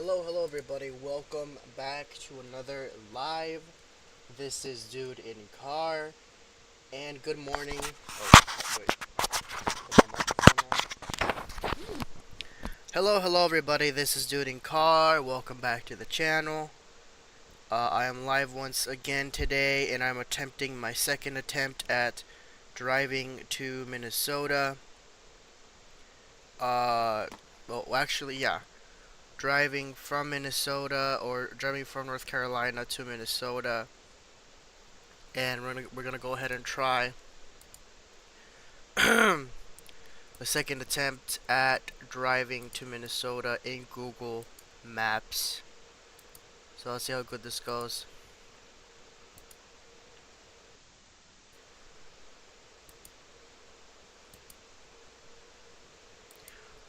Hello everybody. Welcome back to another live. This is Dude in Car, and good morning. Oh, wait. Put my microphone on. Hello everybody. This is Dude in Car. Welcome back to the channel. I am live once again today, and I'm attempting my second attempt at driving to Minnesota. Well, actually, yeah. Driving from Minnesota or driving from North Carolina to Minnesota, and we're gonna go ahead and try the second attempt at driving to Minnesota in Google Maps. So let's see how good this goes.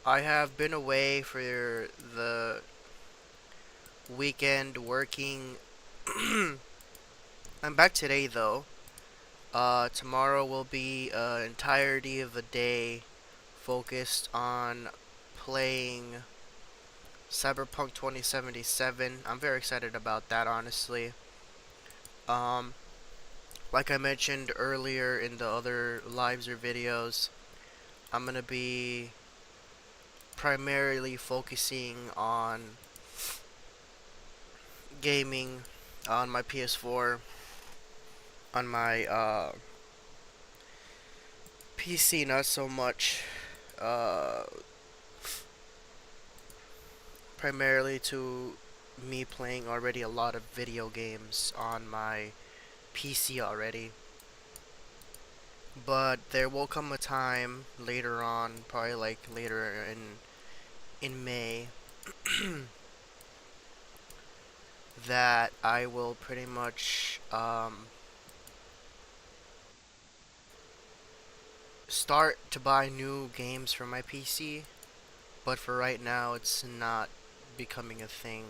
I have been away for the weekend working. I'm back today though. Tomorrow will be an entirety of a day focused on playing Cyberpunk 2077. I'm very excited about that, honestly. Um, like I mentioned earlier in the other lives or videos, I'm gonna be primarily focusing on gaming on my PS4, on my PC not so much. Uh, Primarily to me playing already a lot of video games on my PC already. But there will come a time later on, probably like later in May, that I will pretty much start to buy new games for my PC. But for right now, it's not becoming a thing.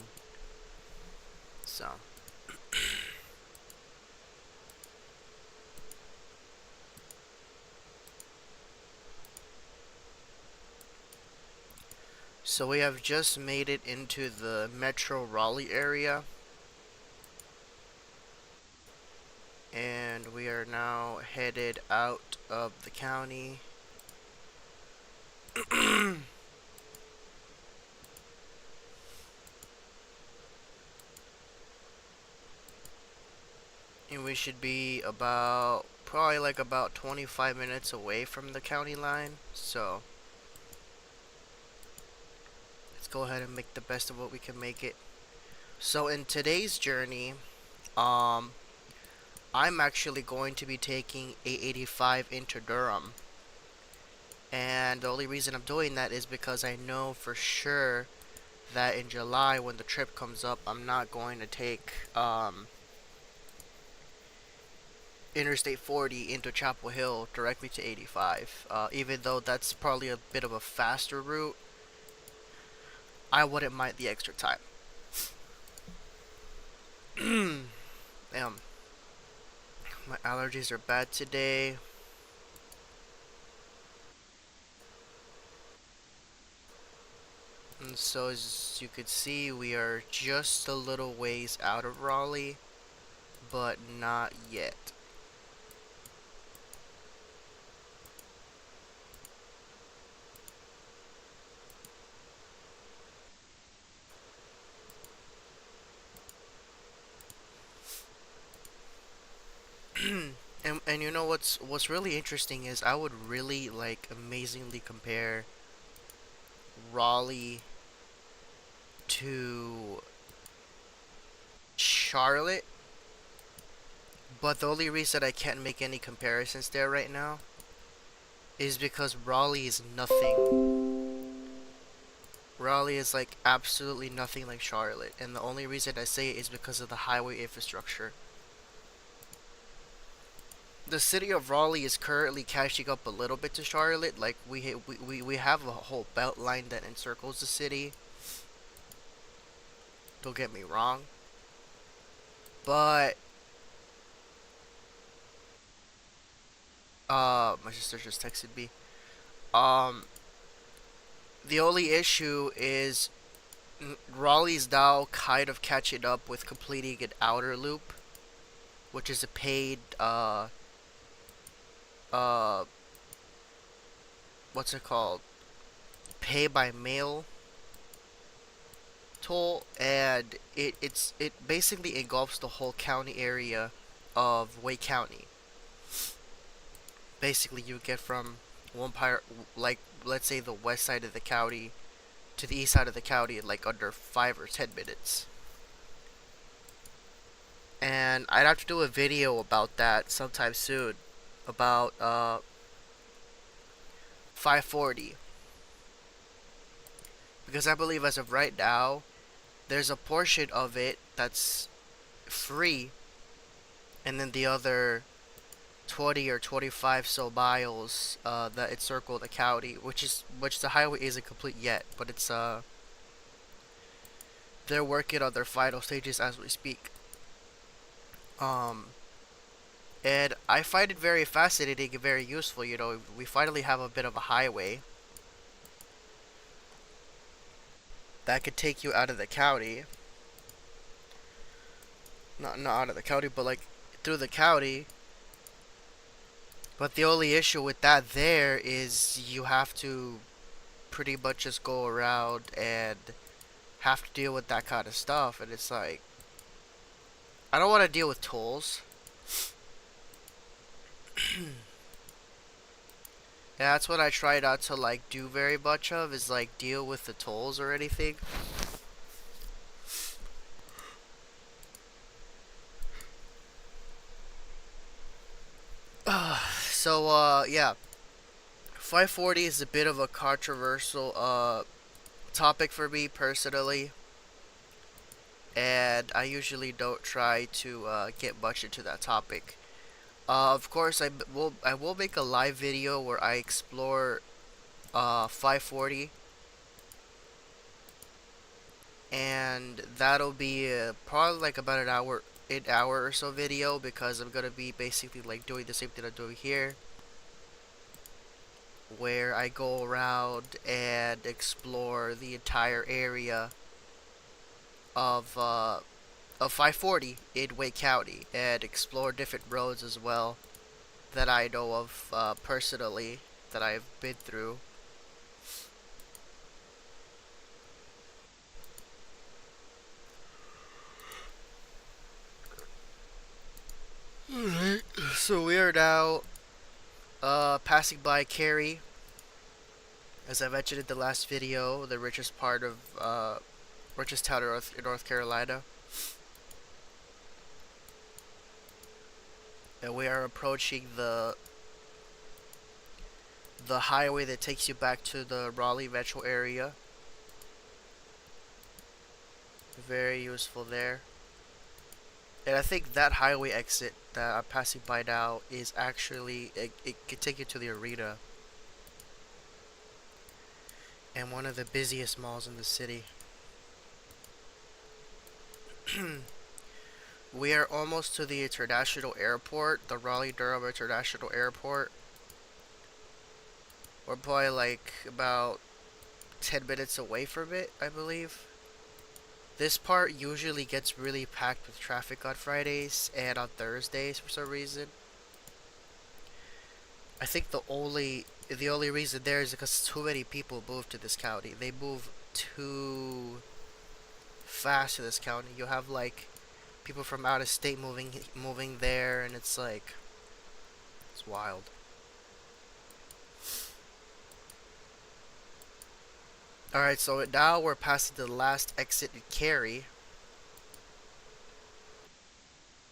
So. So we have just made it into the Metro Raleigh area, and we are now headed out of the county. And we should be probably like about 25 minutes away from the county line. So let's go ahead and make the best of what we can make it. So in today's journey, um, I'm actually going to be taking A85 into Durham. And the only reason I'm doing that is because I know for sure that in July when the trip comes up, I'm not going to take Interstate 40 into Chapel Hill directly to 85. Even though that's probably a bit of a faster route, I wouldn't mind the extra time. Damn, my allergies are bad today. And so as you could see, we are just a little ways out of Raleigh, but not yet. And you know what's really interesting is I would really like amazingly compare Raleigh to Charlotte, but the only reason I can't make any comparisons there right now is because Raleigh is nothing. Raleigh is like absolutely nothing like Charlotte, and the only reason I say it is because of the highway infrastructure. The city of Raleigh is currently catching up a little bit to Charlotte. Like we have a whole belt line that encircles the city. Don't get me wrong, but my sister just texted me. Um, the only issue is Raleigh's now kind of catching up with completing an outer loop, which is a paid uh what's it called? Pay by mail toll, and it basically engulfs the whole county area of Wake County. Basically, you get from one part, like let's say the west side of the county to the east side of the county in like under 5 or 10 minutes. And I'd have to do a video about that sometime soon, about 540, because I believe as of right now there's a portion of it that's free, and then the other 20 or 25 so miles that encircle the county, which the highway isn't complete yet, but it's they're working on their final stages as we speak. Um, and I find it very fascinating and very useful. You know, we finally have a bit of a highway that could take you out of the county. Not out of the county, but like through the county. But the only issue with that there is you have to pretty much just go around and have to deal with that kind of stuff, and it's like I don't want to deal with tolls. Yeah, that's what I try not to like do very much of, is like deal with the tolls or anything. Yeah, 540 is a bit of a controversial topic for me personally, and I usually don't try to get much into that topic. Of course, I will make a live video where I explore 540, and that'll be probably like about an hour or so video, because I'm gonna be basically like doing the same thing I'm doing here, where I go around and explore the entire area of 540 in Wake County, and explore different roads as well that I know of personally, that I've been through. Alright, so we are now passing by Cary. As I mentioned in the last video, the richest town in North Carolina. And we are approaching the highway that takes you back to the Raleigh metro area. Very useful there. And I think that highway exit that I'm passing by now is actually, it can take you to the arena, and one of the busiest malls in the city. We are almost to the international airport, the Raleigh-Durham International Airport. We're probably like about 10 minutes away from it, I believe. This part usually gets really packed with traffic on Fridays and on Thursdays for some reason. I think the only reason there is because too many people move to this county. They move too fast to this county. You have like people from out of state moving there, and it's like it's wild. Alright, so now we're passing the last exit in Cary.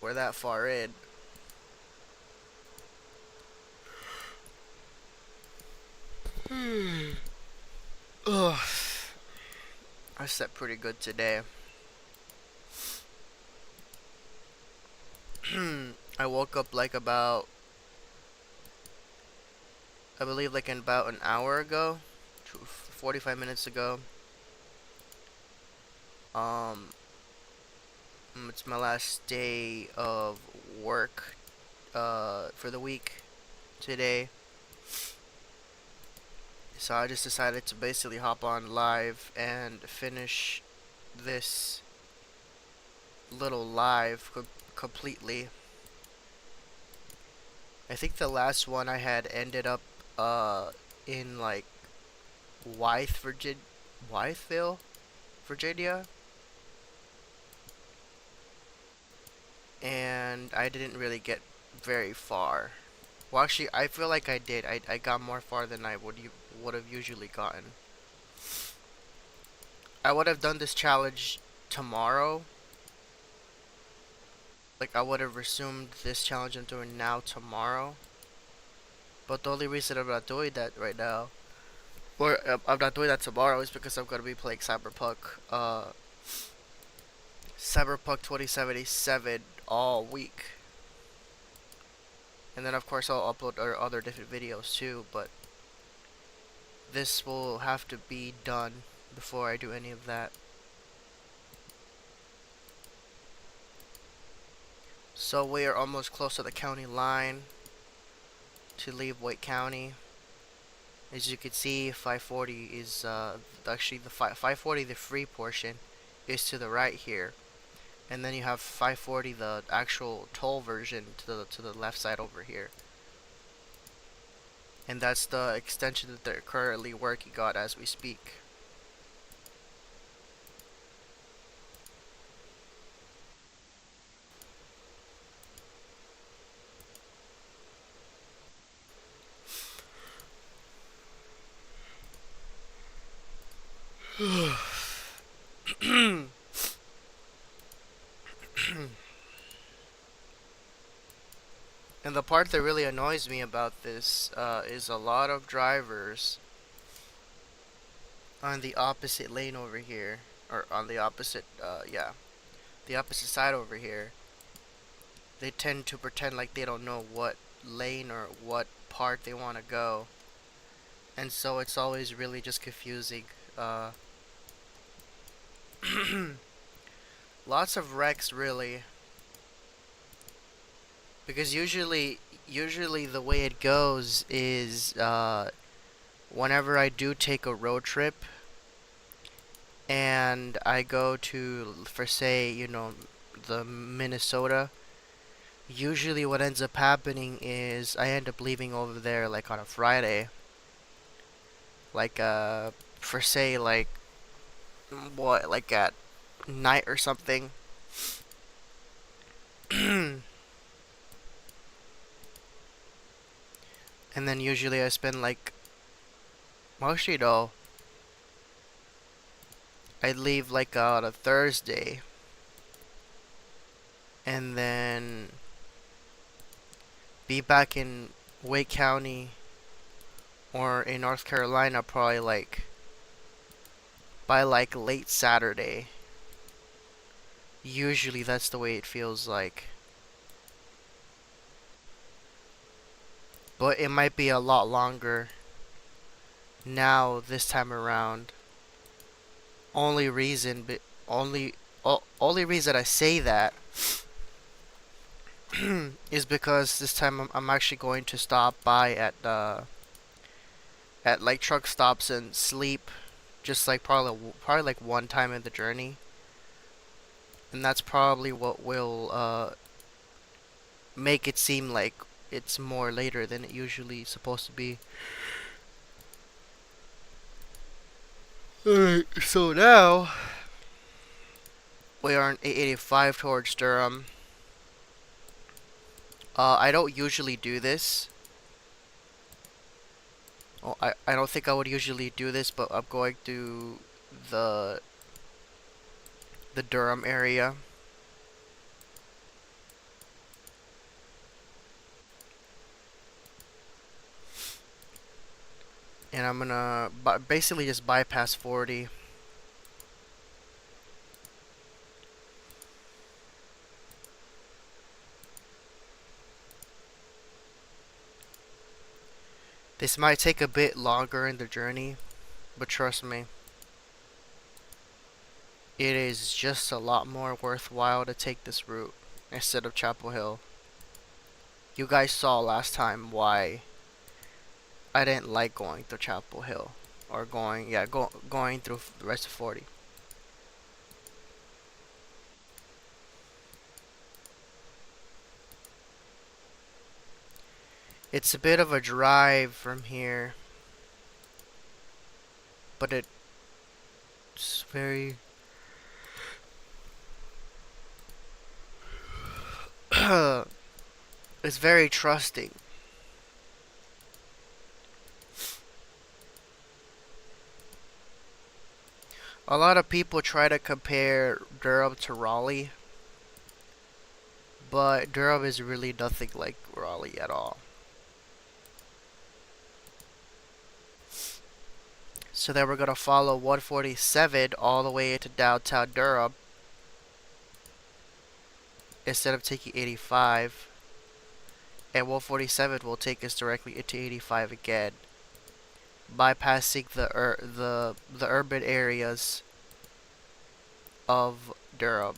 We're that far in. Ugh. I slept pretty good today. I woke up like about, I believe like in about an hour ago, 45 minutes ago. Um, it's my last day of work for the week today. So I just decided to basically hop on live and finish this little live completely. I think the last one I had ended up in like Wytheville, Virginia, and I didn't really get very far. Well, actually, I feel like I did. I got more far than I would have usually gotten. I would have done this challenge tomorrow. Like, I would have resumed this challenge I'm doing now tomorrow. But the only reason I'm not doing that right now, or I'm not doing that tomorrow, is because I'm gonna be playing Cyberpunk 2077 all week. And then of course I'll upload other different videos too, but this will have to be done before I do any of that. So we are almost close to the county line to leave Wake County. As you can see, 540 is actually the 540, the free portion, is to the right here, and then you have 540, the actual toll version, to the left side over here. And that's the extension that they're currently working on as we speak. And the part that really annoys me about this is a lot of drivers on the opposite lane over here, or on the opposite, the opposite side over here. They tend to pretend like they don't know what lane or what part they want to go, and so it's always really just confusing. Lots of wrecks, really, because usually the way it goes is whenever I do take a road trip and I go to, for say, the Minnesota, usually what ends up happening is I end up leaving over there like on a Friday, like for say, like like at night or something. And then usually I spend like, well, actually no, I'd leave like on a Thursday, and then be back in Wake County or in North Carolina probably like by like late Saturday. Usually that's the way it feels like. But it might be a lot longer now this time around. Only reason I say that is because this time I'm actually going to stop by at like truck stops and sleep, just like probably like one time in the journey, and that's probably what will make it seem like it's more later than it usually supposed to be. Alright, so now we are on 885 towards Durham. I don't usually do this. Well, I don't think I would usually do this, but I'm going to the Durham area. And I'm gonna basically just bypass 40. This might take a bit longer in the journey, but trust me, it is just a lot more worthwhile to take this route instead of Chapel Hill. You guys saw last time why I didn't like going through Chapel Hill, or going through the rest of 40. It's a bit of a drive from here, but it's very it's very trusting. A lot of people try to compare Durham to Raleigh, but Durham is really nothing like Raleigh at all. So then we're gonna follow 147 all the way into downtown Durham instead of taking 85. And 147 will take us directly into 85 again, bypassing the urban areas of Durham.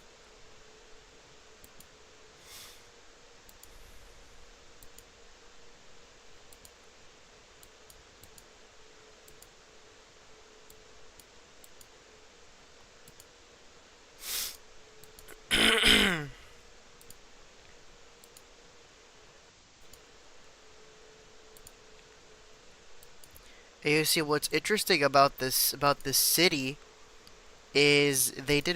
And you see what's interesting about this city is they they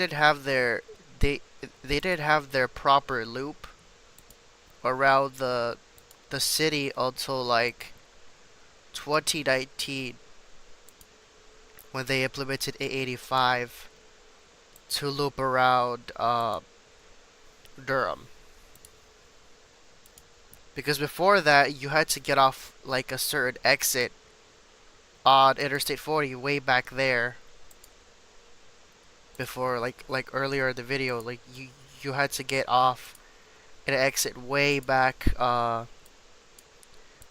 didn't have their proper loop around the city until like 2019 when they implemented A85 to loop around Durham. Because before that, you had to get off like a certain exit on Interstate 40 way back there. Before, like earlier in the video, like you had to get off an exit way back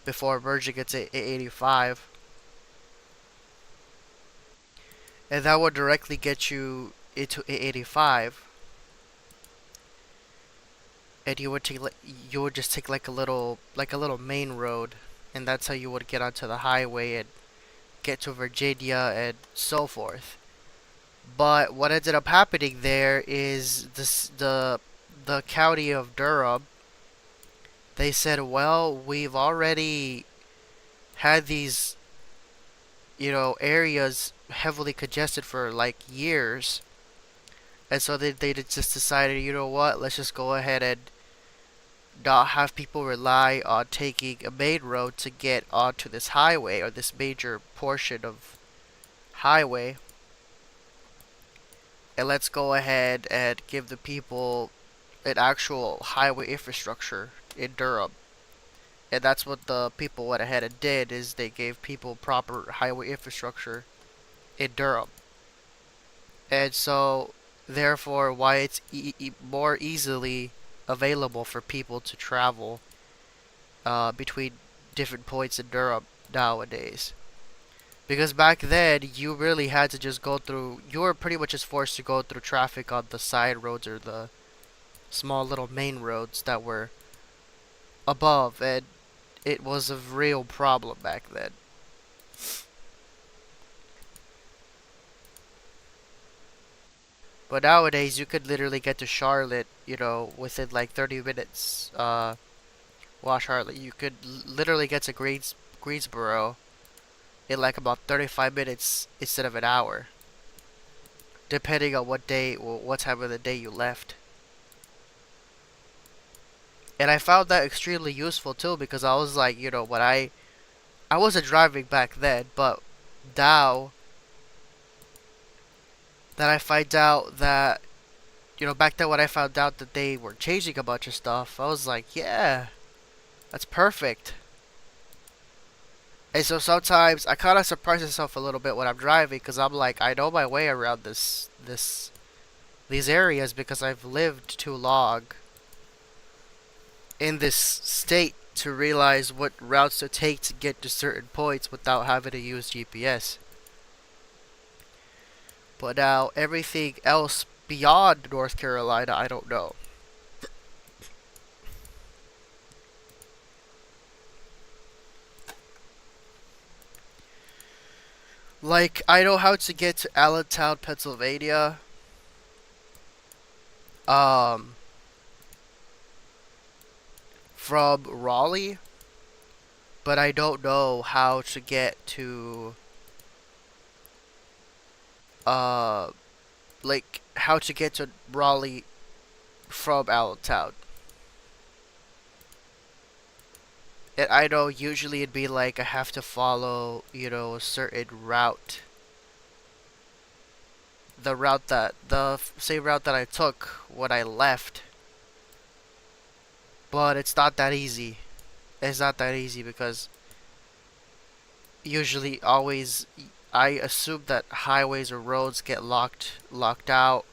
before merging into A85, and that would directly get you into A85. And you would just take like a little main road, and that's how you would get onto the highway and get to Virginia and so forth. But what ended up happening there is the county of Durham. They said, well, we've already had these areas heavily congested for like years, and so they just decided, you know what, let's just go ahead and not have people rely on taking a main road to get onto this highway or this major portion of highway. And let's go ahead and give the people an actual highway infrastructure in Durham. And that's what the people went ahead and did, is they gave people proper highway infrastructure in Durham. And so therefore why it's more easily available for people to travel between different points in Durham nowadays. Because back then, you really had to just go through, you were pretty much just forced to go through traffic on the side roads or the small little main roads that were above, and it was a real problem back then. But nowadays, you could literally get to Charlotte, within like 30 minutes. Well, Charlotte, you could literally get to Greensboro in like about 35 minutes instead of an hour, depending on what time of the day you left. And I found that extremely useful too, because I was like, when I wasn't driving back then, but now that I find out that, back then when I found out that they were changing a bunch of stuff, I was like, yeah, that's perfect. And so sometimes I kind of surprise myself a little bit when I'm driving, because I'm like, I know my way around these areas because I've lived too long in this state to realize what routes to take to get to certain points without having to use GPS. But now everything else beyond North Carolina, I don't know. Like, I know how to get to Allentown, Pennsylvania. Um, from Raleigh, but I don't know how to get to uh like how to get to Raleigh from Allentown. And I know usually it'd be like I have to follow, a certain route. The same route that I took when I left. But it's not that easy. It's not that easy because usually always I assume that highways or roads get locked out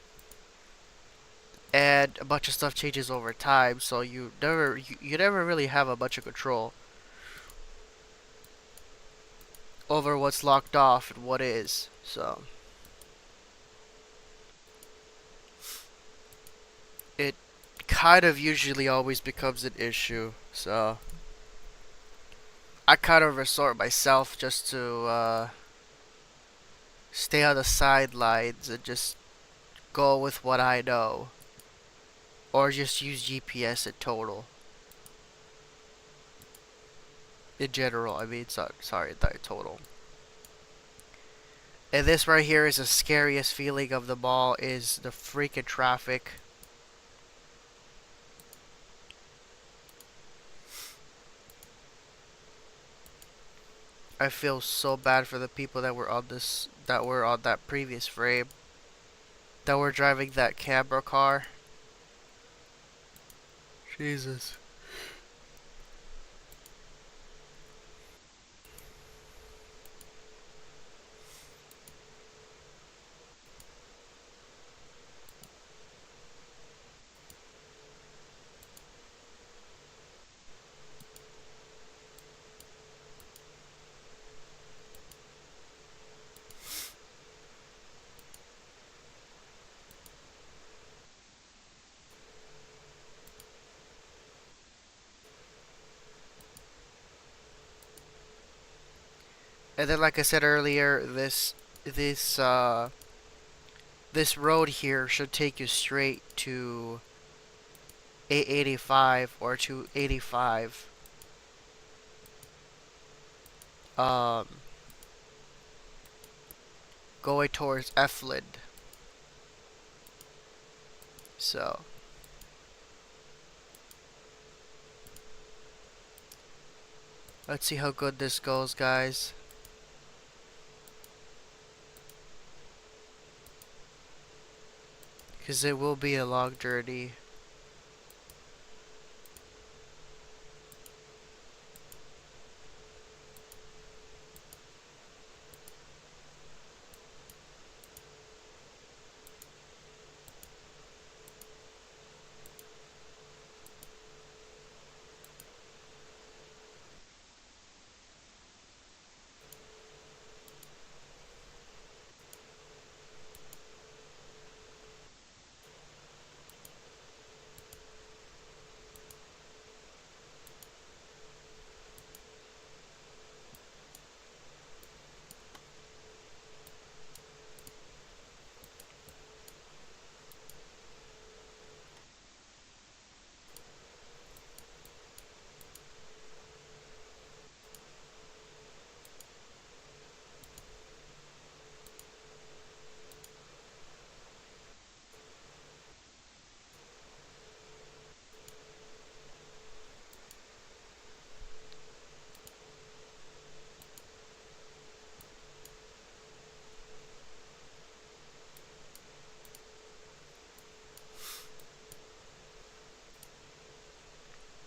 and a bunch of stuff changes over time, so you never really have a bunch of control over what's locked off and what is. So it kind of usually always becomes an issue. So I kind of resort myself just to stay on the sidelines and just go with what I know, or just use GPS in total. In general, I mean, sorry, not total. And this right here is the scariest feeling of them all, is the freaking traffic. I feel so bad for the people that were on that previous frame, that were driving that camera car. Jesus. And then, like I said earlier, this this road here should take you straight to 885 or to 85. Um, Going towards Eflin. So let's see how good this goes, guys. Because it will be a long journey.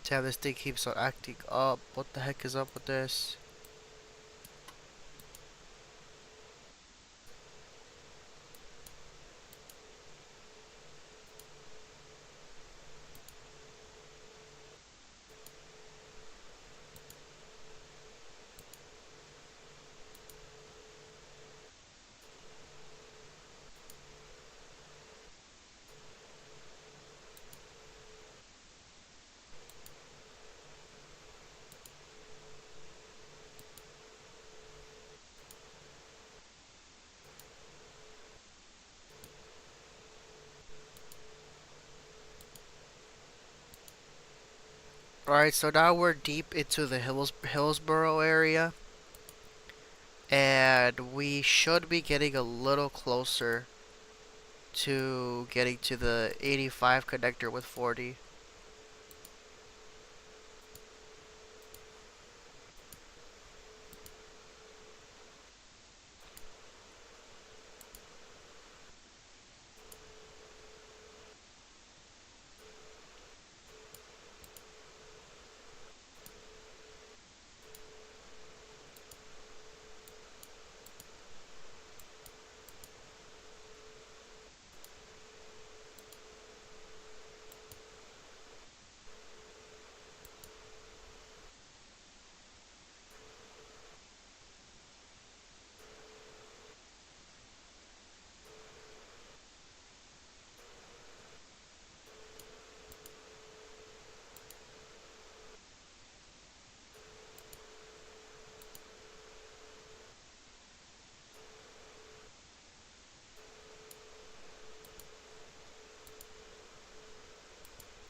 Damn, this thing keeps on acting up. What the heck is up with this? Alright, so now we're deep into the Hillsboro area. And we should be getting a little closer to getting to the 85 connector with 40.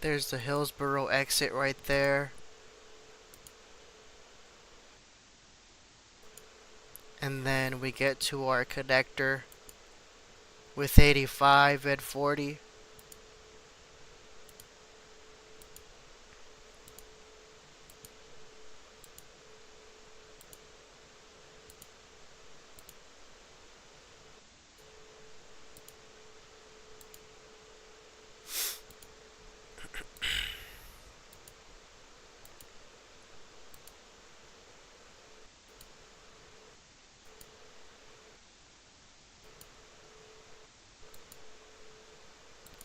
There's the Hillsboro exit right there. And then we get to our connector with 85 and 40.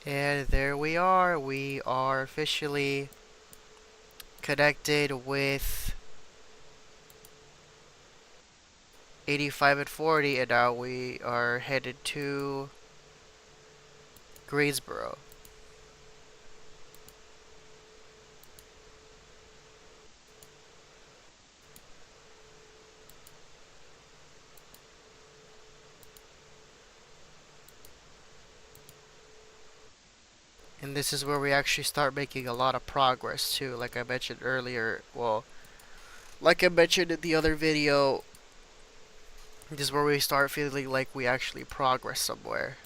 And there we are. We are officially connected with 85 and 40, and now we are headed to Greensboro. And this is where we actually start making a lot of progress too, like I mentioned earlier. Well, like I mentioned in the other video, this is where we start feeling like we actually progress somewhere.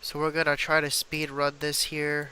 So we're gonna try to speed run this here.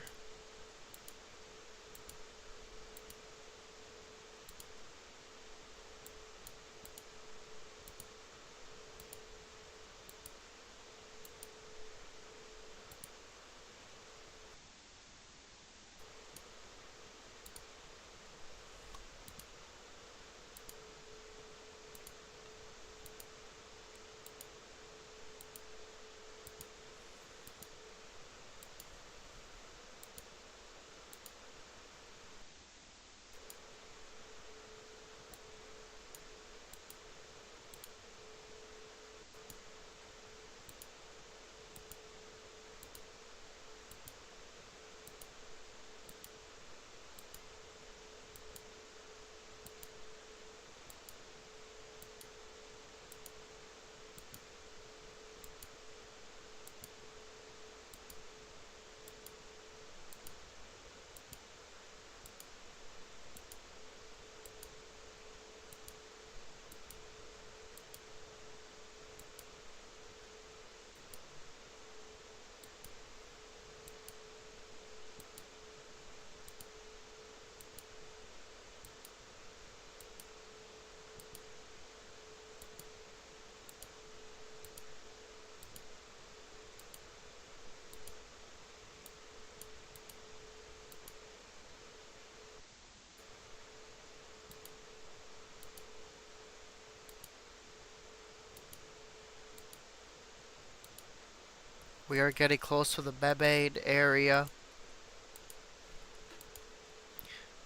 We are getting close to the Mebane area.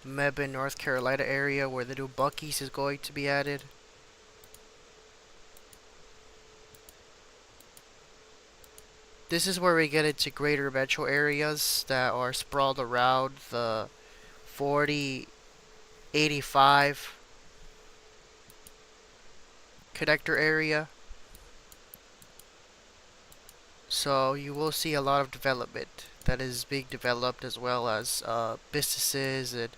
Mebane, North Carolina area where the new Buc-ee's is going to be added. This is where we get into greater metro areas that are sprawled around the 40, 85 connector area. So you will see a lot of development that is being developed, as well as businesses and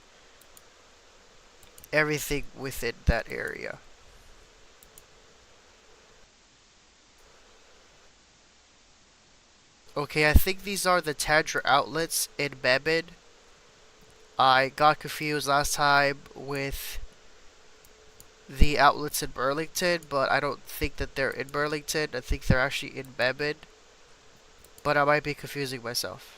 everything within that area. Okay, I think these are the Tadra outlets in Mebane. I got confused last time with the outlets in Burlington, but I don't think that they're in Burlington. I think they're actually in Mebane, but I might be confusing myself.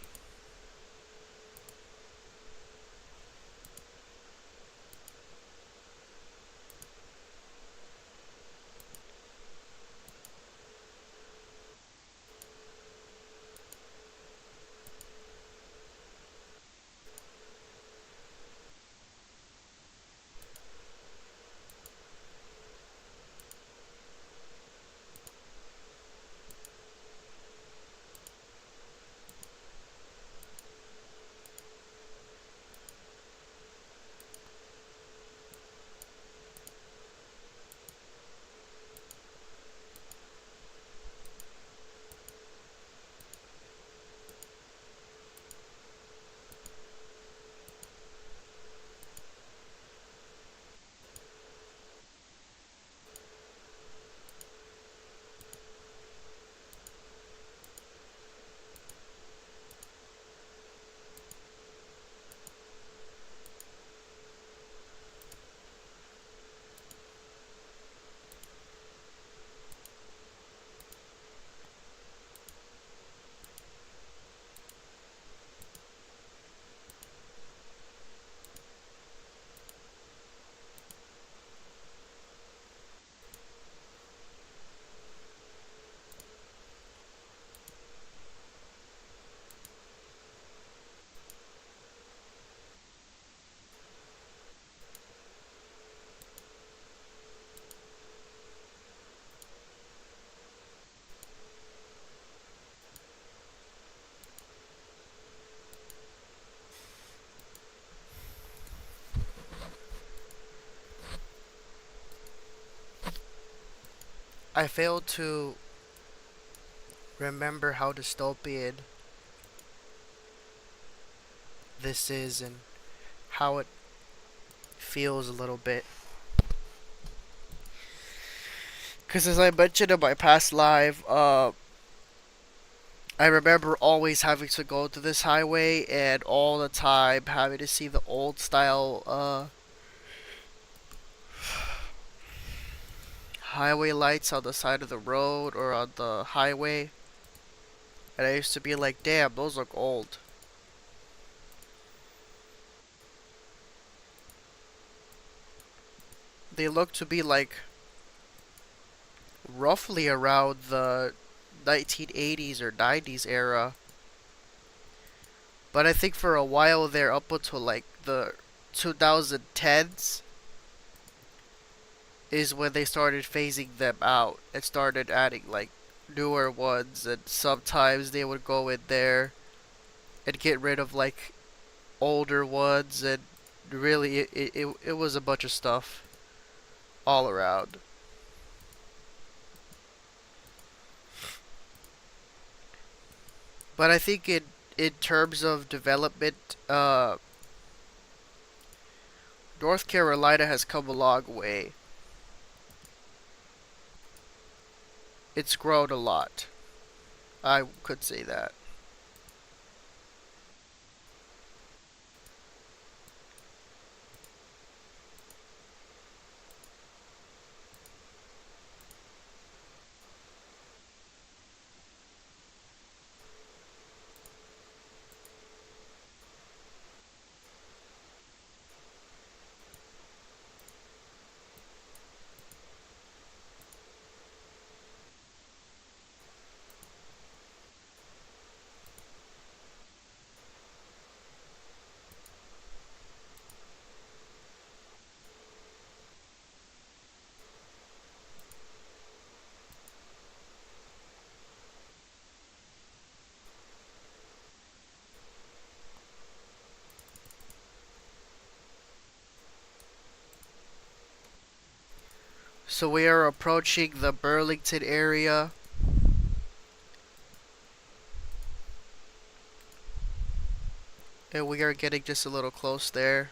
I failed to remember how dystopian this is and how it feels a little bit. Because as I mentioned in my past live, I remember always having to go to this highway and all the time having to see the old style highway lights on the side of the road or on the highway. And I used to be like, damn, those look old. They look to be like roughly around the 1980s or 90s era. But I think for a while there, up until like the 2010s, is when they started phasing them out and started adding like newer ones, and sometimes they would go in there and get rid of like older ones, and really it was a bunch of stuff all around. But I think in terms of development, North Carolina has come a long way. It's grown a lot. I could say that. So we are approaching the Burlington area. And we are getting just a little close there.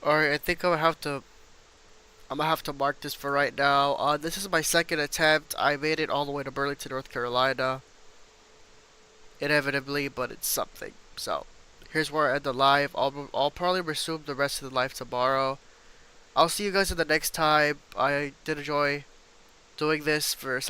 Alright, I think I'm gonna have to mark this for right now. This is my second attempt. I made it all the way to Burlington, North Carolina. Inevitably, but it's something. So, here's where I end the live. I'll probably resume the rest of the live tomorrow. I'll see you guys in the next time. I did enjoy doing this for